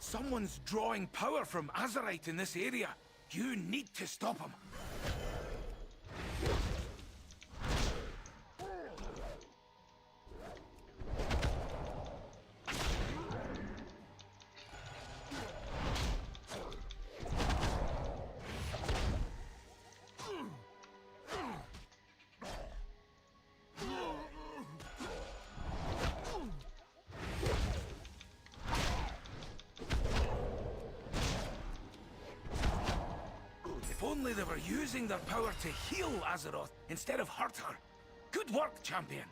Someone's drawing power from Azerite in this area. You need to stop him. If only they were using their power to heal Azeroth instead of hurt her. Good work, champion.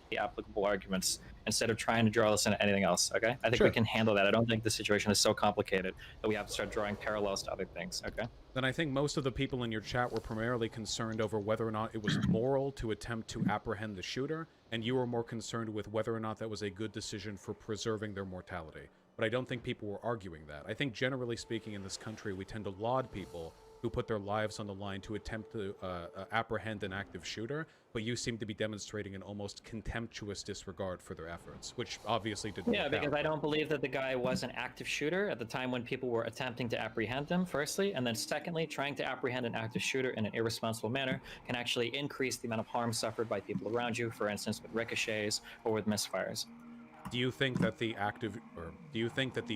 The applicable arguments instead of trying to draw this into anything else. Okay, I think Sure. we can handle that. I don't think the situation is so complicated that we have to start drawing parallels to other things. Okay. Then I think most of the people in your chat were primarily concerned over whether or not it was moral to attempt to apprehend the shooter, and you were more concerned with whether or not that was a good decision for preserving their mortality. But I don't think people were arguing that. I think generally speaking in this country, we tend to laud people who put their lives on the line to attempt to apprehend an active shooter, but you seem to be demonstrating an almost contemptuous disregard for their efforts, which obviously didn't Yeah, work because out. I don't believe that the guy was an active shooter at the time when people were attempting to apprehend him, firstly, and then secondly, trying to apprehend an active shooter in an irresponsible manner can actually increase the amount of harm suffered by people around you, for instance, with ricochets or with misfires. Do you think that the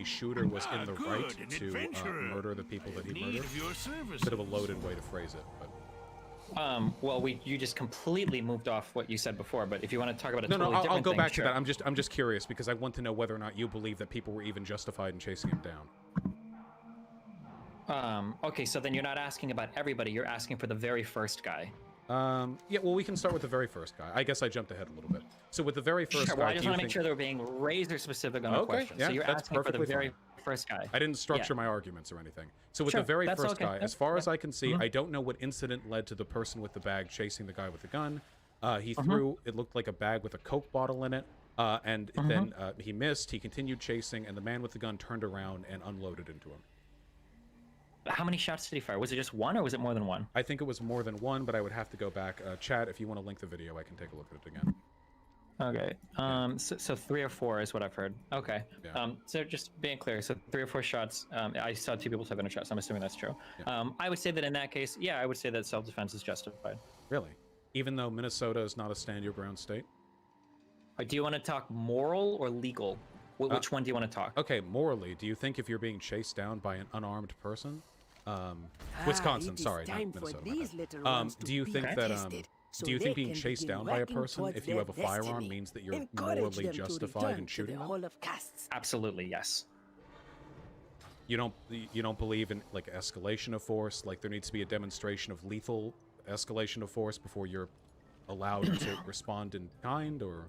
shooter was in the right to murder the people that he murdered? Bit of a loaded way to phrase it, but... Well, you just completely moved off what you said before, but if you want to talk about a No, totally I'll different go thing, back sure. to that. I'm just curious because I want to know whether or not you believe that people were even justified in chasing him down. Okay, so then you're not asking about everybody, you're asking for the very first guy. Yeah, well, we can start with the very first guy. I guess I jumped ahead a little bit. So with the very first Sure, guy, well, I just do you want to make think... sure they're being razor specific on a question. Yeah, So you're that's asking for the perfectly very fine. first guy. I didn't structure my arguments or anything. So with Sure, the very that's first okay. guy, as far as I can see, I don't know what incident led to the person with the bag chasing the guy with the gun. He threw, it looked like a bag with a Coke bottle in it, and then he missed, he continued chasing, and the man with the gun turned around and unloaded into him. How many shots did he fire? Was it just one or was it more than one? I think it was more than one, but I would have to go back. Chat, if you want to link the video, I can take a look at it again. Okay. So 3 or 4 is what I've heard. Okay. Yeah. So just being clear, so 3 or 4 shots. I saw 2 people have shot, so I'm assuming that's true. Yeah. I would say that in that case, yeah, I would say that self-defense is justified. Really? Even though Minnesota is not a stand-your-ground state? Do you want to talk moral or legal? Which one do you want to talk? Okay, morally, do you think if you're being chased down by an unarmed person... Wisconsin, sorry, not Minnesota. Do you think that do you think being chased down by a person if you have a firearm means that you're morally justified in shooting them? Absolutely, yes. You don't believe in like escalation of force, like there needs to be a demonstration of lethal escalation of force before you're allowed to respond in kind, or...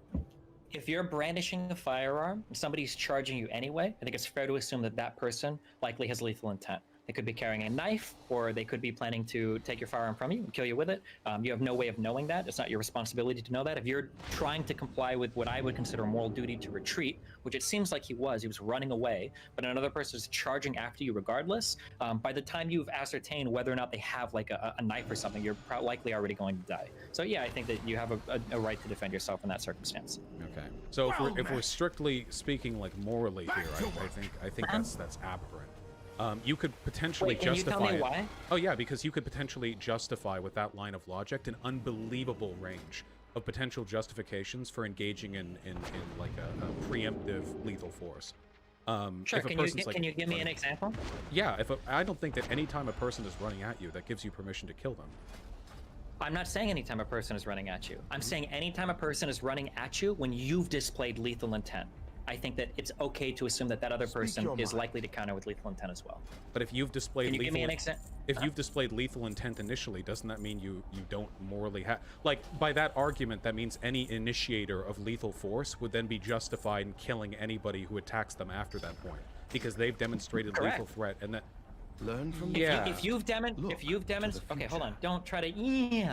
If you're brandishing a firearm and somebody's charging you anyway, I think it's fair to assume that that person likely has lethal intent. They could be carrying a knife, or they could be planning to take your firearm from you and kill you with it. You have no way of knowing that. It's not your responsibility to know that. If you're trying to comply with what I would consider a moral duty to retreat, which it seems like he was running away, but another person is charging after you regardless, by the time you've ascertained whether or not they have like a knife or something, you're likely already going to die. So yeah, I think that you have a right to defend yourself in that circumstance. Okay. So if we're strictly speaking like morally here, I think that's aberrant. You could potentially justify. Can you tell me why? Oh yeah, because you could potentially justify with that line of logic an unbelievable range of potential justifications for engaging in like a preemptive lethal force. Sure. Can you give me an example? Yeah. I don't think that any time a person is running at you, that gives you permission to kill them. I'm not saying anytime a person is running at you. I'm saying anytime a person is running at you when you've displayed lethal intent. I think that it's okay to assume that that other person is likely to counter with lethal intent as well. But if you've displayed Can you give me an example? If you've displayed lethal intent initially, doesn't that mean you don't morally have... Like, by that argument, that means any initiator of lethal force would then be justified in killing anybody who attacks them after that point. Because they've demonstrated lethal threat, and that... Learn from Yeah. If you've demonstrated, okay, hold on, don't try to,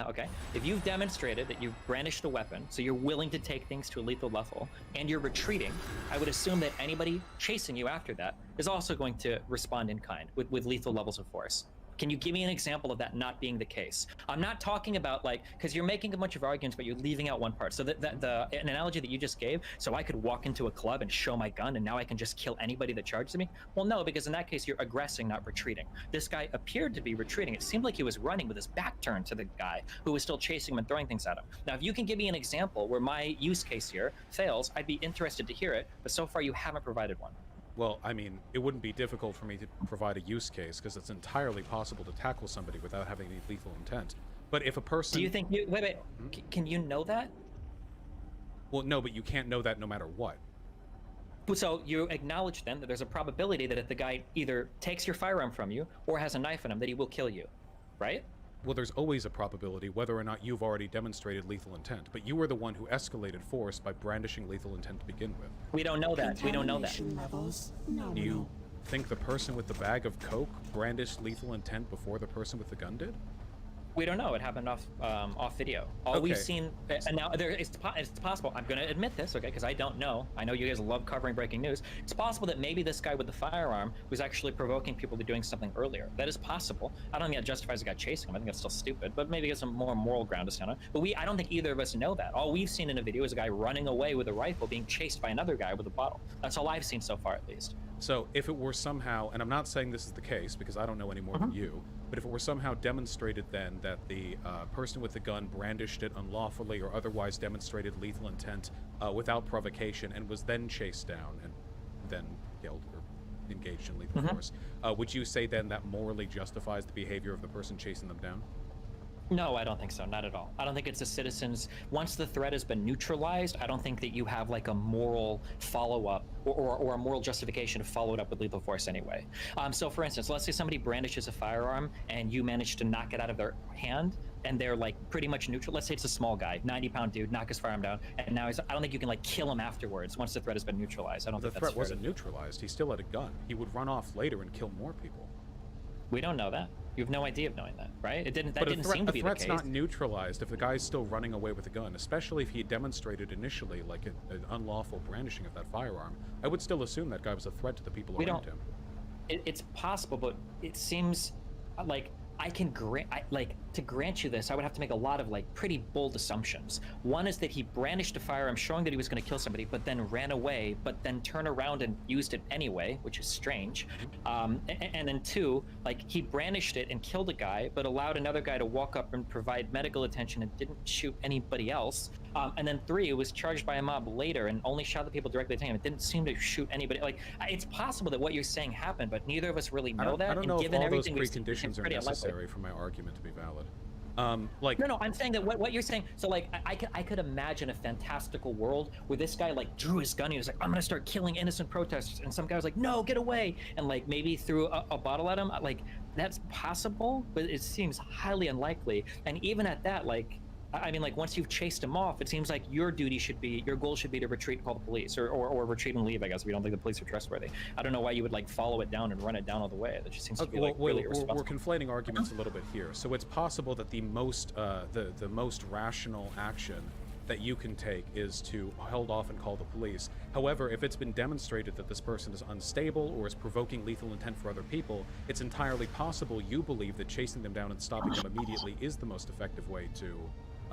okay. If you've demonstrated that you've brandished a weapon, so you're willing to take things to a lethal level, and you're retreating, I would assume that anybody chasing you after that is also going to respond in kind with lethal levels of force. Can you give me an example of that not being the case? I'm not talking about like, because you're making a bunch of arguments, but you're leaving out one part. So an analogy that you just gave, so I could walk into a club and show my gun and now I can just kill anybody that charges me? Well, no, because in that case, you're aggressing, not retreating. This guy appeared to be retreating. It seemed like he was running with his back turned to the guy who was still chasing him and throwing things at him. Now, if you can give me an example where my use case here fails, I'd be interested to hear it, but so far you haven't provided one. Well, I mean, it wouldn't be difficult for me to provide a use case because it's entirely possible to tackle somebody without having any lethal intent. But if a person... Do you think you... Wait. Can you know that? Well, no, but you can't know that no matter what. So you acknowledge then that there's a probability that if the guy either takes your firearm from you or has a knife in him, that he will kill you, right? Well, there's always a probability whether or not you've already demonstrated lethal intent, but you were the one who escalated force by brandishing lethal intent to begin with. We don't know that. We don't know that. Levels, Do you think the person with the bag of coke brandished lethal intent before the person with the gun did? We don't know. It happened off video. All we've seen, and now it's possible. I'm going to admit this, okay? Because I don't know. I know you guys love covering breaking news. It's possible that maybe this guy with the firearm was actually provoking people to doing something earlier. That is possible. I don't think that justifies the guy chasing him. I think that's still stupid. But maybe it's some more moral ground to stand on. But I don't think either of us know that. All we've seen in a video is a guy running away with a rifle, being chased by another guy with a bottle. That's all I've seen so far, at least. So if it were somehow, and I'm not saying this is the case because I don't know any more than you, but if it were somehow demonstrated then that the person with the gun brandished it unlawfully or otherwise demonstrated lethal intent without provocation and was then chased down and then killed or engaged in lethal force, would you say then that morally justifies the behavior of the person chasing them down? No, I don't think so. Not at all. I don't think it's a citizen's... Once the threat has been neutralized, I don't think that you have like a moral follow-up or a moral justification to follow it up with lethal force anyway. So for instance, let's say somebody brandishes a firearm and you manage to knock it out of their hand and they're like pretty much neutral. Let's say it's a small guy, 90-pound dude, knock his firearm down, and now I don't think you can like kill him afterwards once the threat has been neutralized. I don't think that's fair. The threat wasn't neutralized. He still had a gun. He would run off later and kill more people. We don't know that. You have no idea of knowing that, right? That didn't seem to be the case. A threat's not neutralized if the guy's still running away with a gun, especially if he demonstrated initially like an unlawful brandishing of that firearm. I would still assume that guy was a threat to the people around him. It's possible, but it seems like I can grant you this, I would have to make a lot of like pretty bold assumptions. One is that he brandished a firearm showing that he was going to kill somebody, but then ran away, but then turned around and used it anyway, which is strange. And then two, like he brandished it and killed a guy, but allowed another guy to walk up and provide medical attention and didn't shoot anybody else. And then three, it was charged by a mob later and only shot the people directly attacking him. It didn't seem to shoot anybody. Like it's possible that what you're saying happened, but neither of us really know that. I don't know and given if all those everything preconditions are necessary for my argument to be valid. No, I'm saying that what you're saying. So like, I could imagine a fantastical world where this guy like drew his gun and he was like, I'm gonna start killing innocent protesters, and some guy was like, no, get away, and like maybe threw a bottle at him. Like that's possible, but it seems highly unlikely. And even at that, like, I mean, like once you've chased him off, it seems like your goal should be to retreat and call the police, or retreat and leave. I guess if you don't think the police are trustworthy. I don't know why you would like follow it down and run it down all the way. That just seems to be like really irresponsible. We're conflating arguments a little bit here. So it's possible that the most rational action that you can take is to hold off and call the police. However, if it's been demonstrated that this person is unstable or is provoking lethal intent for other people, it's entirely possible you believe that chasing them down and stopping them immediately is the most effective way to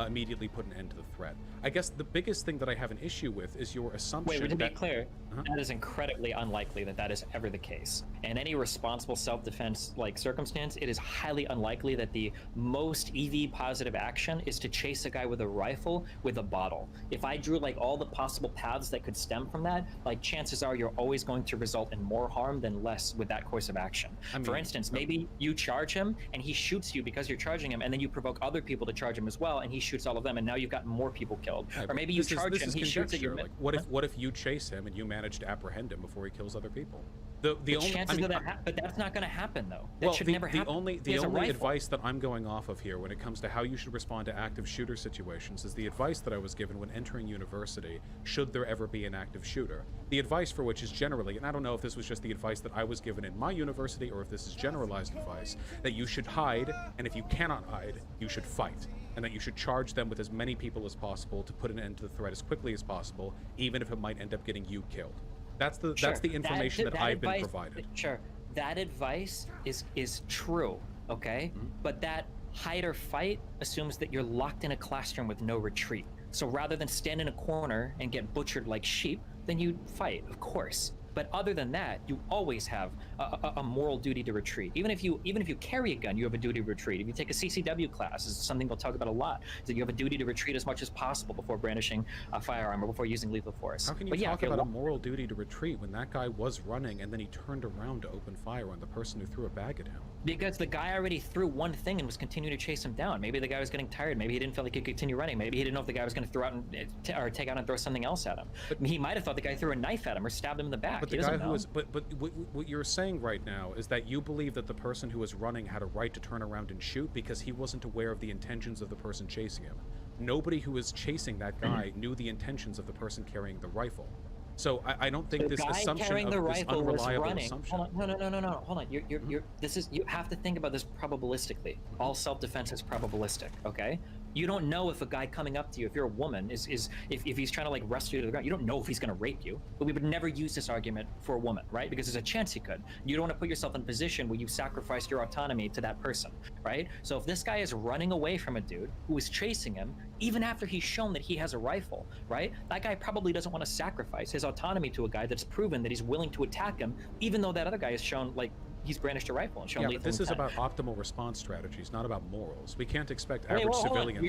immediately put an end to the threat. I guess the biggest thing that I have an issue with is your assumption. Wait, to be clear, that is incredibly unlikely that is ever the case. In any responsible self-defense like circumstance, it is highly unlikely that the most EV positive action is to chase a guy with a rifle with a bottle. If I drew like all the possible paths that could stem from that, like chances are you're always going to result in more harm than less with that course of action. For instance, maybe you charge him and he shoots you because you're charging him, and then you provoke other people to charge him as well, and he shoots all of them, and now you've got more people killed. Or maybe you charge him, he shoots at you. Like, what if you chase him and you manage to apprehend him before he kills other people? The only chances of that, but that's not going to happen though. That should never happen. The only advice that I'm going off of here when it comes to how you should respond to active shooter situations is the advice that I was given when entering university, should there ever be an active shooter. The advice for which is generally, and I don't know if this was just the advice that I was given in my university or if this is generalized advice, that you should hide, and if you cannot hide, you should fight. And that you should charge them with as many people as possible to put an end to the threat as quickly as possible, even if it might end up getting you killed. That's the information that I've been provided. Sure, that advice is true, okay? But that hide or fight assumes that you're locked in a classroom with no retreat. So rather than stand in a corner and get butchered like sheep, then you fight, of course. But other than that, you always have a moral duty to retreat. Even if you carry a gun, you have a duty to retreat. If you take a CCW class, this is something we'll talk about a lot, is that you have a duty to retreat as much as possible before brandishing a firearm or before using lethal force. How can you talk about a moral duty to retreat when that guy was running and then he turned around to open fire on the person who threw a bag at him? Because the guy already threw one thing and was continuing to chase him down. Maybe the guy was getting tired. Maybe he didn't feel like he could continue running. Maybe he didn't know if the guy was going to throw out or take out and throw something else at him. But he might have thought the guy threw a knife at him or stabbed him in the back. But the guy who was, but what you're saying right now is that you believe that the person who was running had a right to turn around and shoot because he wasn't aware of the intentions of the person chasing him. Nobody who was chasing that guy knew the intentions of the person carrying the rifle. So I don't think this assumption of this unreliable assumption. Hold on, no. Hold on. You have to think about this probabilistically. All self-defense is probabilistic, okay? You don't know if a guy coming up to you, if you're a woman, if he's trying to like wrestle you to the ground, you don't know if he's going to rape you. But we would never use this argument for a woman, right? Because there's a chance he could. You don't want to put yourself in a position where you've sacrificed your autonomy to that person, right? So if this guy is running away from a dude who is chasing him, even after he's shown that he has a rifle, right? That guy probably doesn't want to sacrifice his autonomy to a guy that's proven that he's willing to attack him, even though that other guy has shown like he's brandished a rifle and shown lethal intent. This is about optimal response strategies, not about morals. We can't expect average civilians.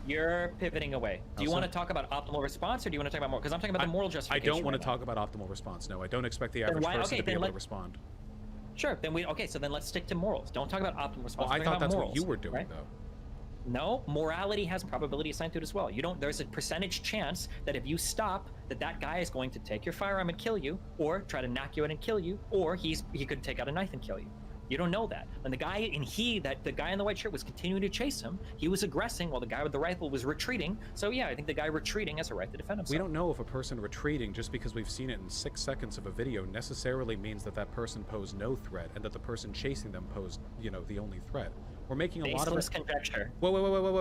You're pivoting away. Do you want to talk about optimal response, or do you want to talk about more? Because I'm talking about the moral justification. I don't want to talk about optimal response. No, I don't expect the average person to be able to respond. Sure. So then let's stick to morals. Don't talk about optimal response. Well, I thought that's what you were doing, though. No, morality has probability assigned to it as well. There's a percentage chance that if you stop, that guy is going to take your firearm and kill you, or try to knock you out and kill you, or he could take out a knife and kill you. You don't know that. And the guy in the white shirt was continuing to chase him. He was aggressing while the guy with the rifle was retreating. So yeah, I think the guy retreating has a right to defend himself. We don't know if a person retreating, just because we've seen it in 6 seconds of a video, necessarily means that person posed no threat and that the person chasing them posed, the only threat. We're making a lot of conjecture. Wait.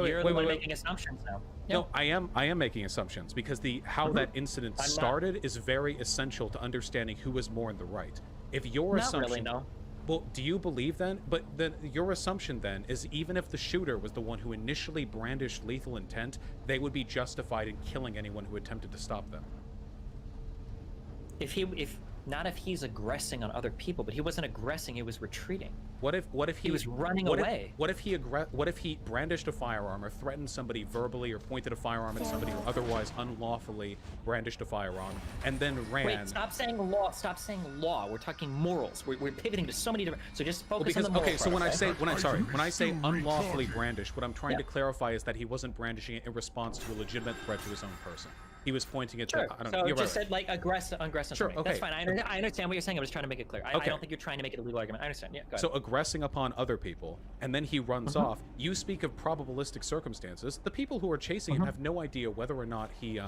You're the one making assumptions now. No, I am making assumptions because how that incident started is very essential to understanding who was more in the right. If your assumption, not really, no. Well, do you believe then? But then your assumption then is even if the shooter was the one who initially brandished lethal intent, they would be justified in killing anyone who attempted to stop them. If he's aggressing on other people, but he wasn't aggressing, he was retreating. What if he was running away? What if he brandished a firearm or threatened somebody verbally or pointed a firearm at somebody or otherwise unlawfully brandished a firearm and then ran? Wait, stop saying law. We're talking morals. We're pivoting to so many different. So just focus on the moral part, when I say unlawfully brandished, what I'm trying to clarify is that he wasn't brandishing it in response to a legitimate threat to his own person. He was pointing it to. I don't know. So just said like aggressive. Sure, okay. That's fine. I understand what you're saying. I was trying to make it clear. I don't think you're trying to make it a legal argument. I understand. Yeah. Go ahead. So aggressing upon other people, and then he runs off. You speak of probabilistic circumstances. The people who are chasing him have no idea whether or not he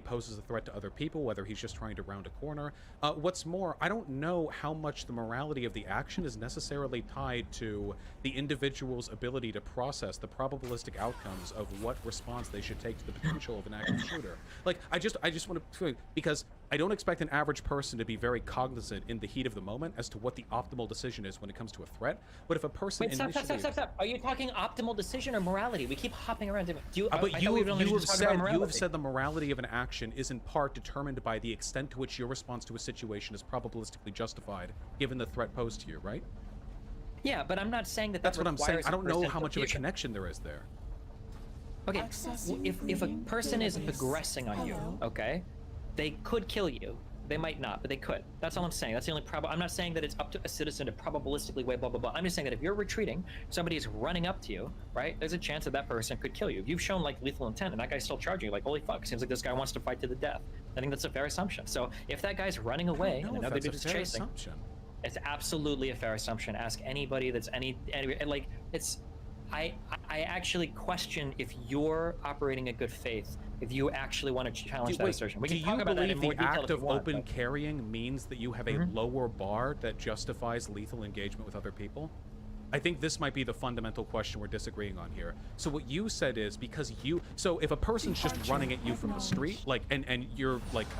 poses a threat to other people, whether he's just trying to round a corner. What's more, I don't know how much the morality of the action is necessarily tied to the individual's ability to process the probabilistic outcomes of what response they should take to the potential of an active shooter. Like, I just want to, because I don't expect an average person to be very cognizant in the heat of the moment as to what the optimal decision is when it comes to a threat. But if a person stop. Are you talking optimal decision or morality? We keep hopping around. You have said the morality of an action is in part determined by the extent to which your response to a situation is probabilistically justified, given the threat posed to you, right? Yeah, but I'm not saying that. That's what I'm saying. I don't know how much of a connection there is there. Okay, if a person is aggressing on you, okay, they could kill you. They might not, but they could. That's all I'm saying. That's the only problem. I'm not saying that it's up to a citizen to probabilistically weigh blah, blah, blah. I'm just saying that if you're retreating, somebody is running up to you, right? There's a chance that that person could kill you. If you've shown like lethal intent and that guy's still charging you, like, holy fuck, seems like this guy wants to fight to the death. I think that's a fair assumption. So if that guy's running away and another dude is chasing, it's absolutely a fair assumption. Ask anybody that's any like, it's, I actually question if you're operating in good faith, if you actually want to challenge that assertion. We can talk about that in more detail if you want. Do you believe the act of open carrying means that you have a lower bar that justifies lethal engagement with other people? I think this might be the fundamental question we're disagreeing on here. So what you said is because you, so if a person's just running at you from the street, like, and you're like